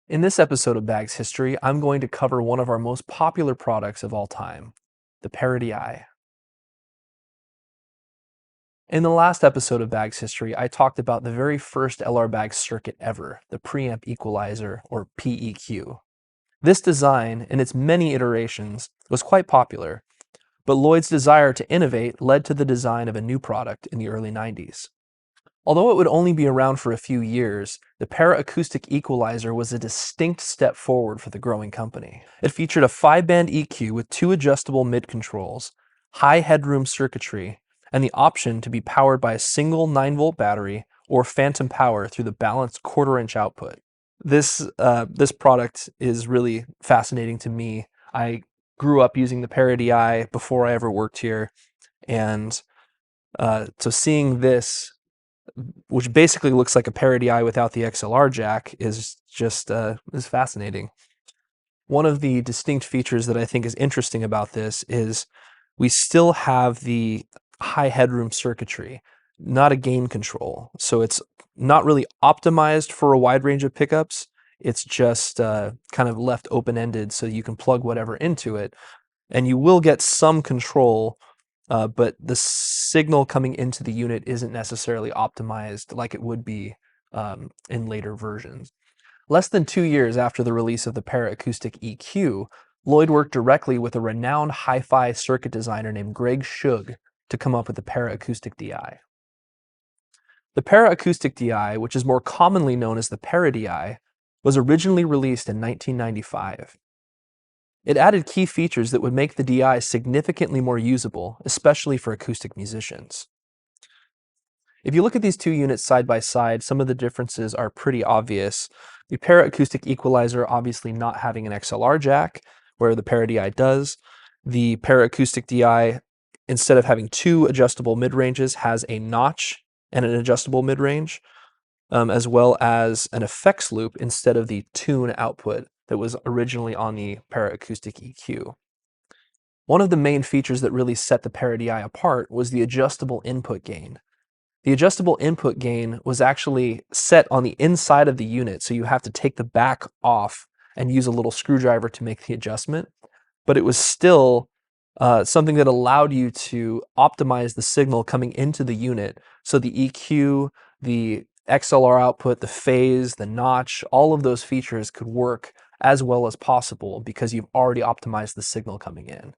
In this episode of Baggs History, I'm going to cover one of our most popular products of all time, the Paradi. In the last episode of Baggs History, I talked about the very first LR Baggs circuit ever, the preamp equalizer, or PEQ. This design, in its many iterations, was quite popular, but Lloyd's desire to innovate led to the design of a new product in the early 90s. Although it would only be around for a few years, the Paracoustic equalizer was a distinct step forward for the growing company. It featured a 5-band EQ with 2 adjustable mid-controls, high headroom circuitry, and the option to be powered by a single 9-volt battery or phantom power through the balanced 1/4-inch output. This product is really fascinating to me. I grew up using the Paradi before I ever worked here, and so seeing this, which basically looks like a Paradi without the XLR jack, is just is fascinating. One of the distinct features that I think is interesting about this is we still have the high headroom circuitry, not a gain control. So it's not really optimized for a wide range of pickups. It's just kind of left open-ended so you can plug whatever into it, and you will get some control, but the signal coming into the unit isn't necessarily optimized like it would be in later versions. Less than 2 years after the release of the Paracoustic EQ, Lloyd worked directly with a renowned hi-fi circuit designer named Greg Shug to come up with the Paracoustic DI. The Paracoustic DI, which is more commonly known as the Paradi, was originally released in 1995. It added key features that would make the DI significantly more usable, especially for acoustic musicians. If you look at these two units side by side, some of the differences are pretty obvious. The Paracoustic equalizer obviously not having an XLR jack, where the Paradi does. The Paracoustic DI, instead of having 2 adjustable mid-ranges, has a notch and an adjustable mid-range, as well as an effects loop instead of the tune output that was originally on the Paracoustic EQ. One of the main features that really set the Paradi apart was the adjustable input gain. The adjustable input gain was actually set on the inside of the unit, so you have to take the back off and use a little screwdriver to make the adjustment, but it was still something that allowed you to optimize the signal coming into the unit. So the EQ, the XLR output, the phase, the notch, all of those features could work as well as possible because you've already optimized the signal coming in.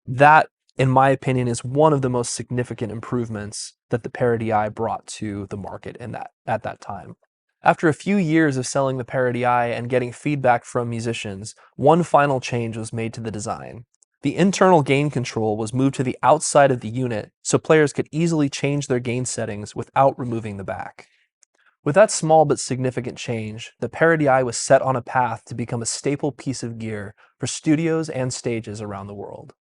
That, in my opinion, is one of the most significant improvements that the Paradi brought to the market at that time. After a few years of selling the Paradi and getting feedback from musicians, one final change was made to the design. The internal gain control was moved to the outside of the unit so players could easily change their gain settings without removing the back. With that small but significant change, the Paradi was set on a path to become a staple piece of gear for studios and stages around the world.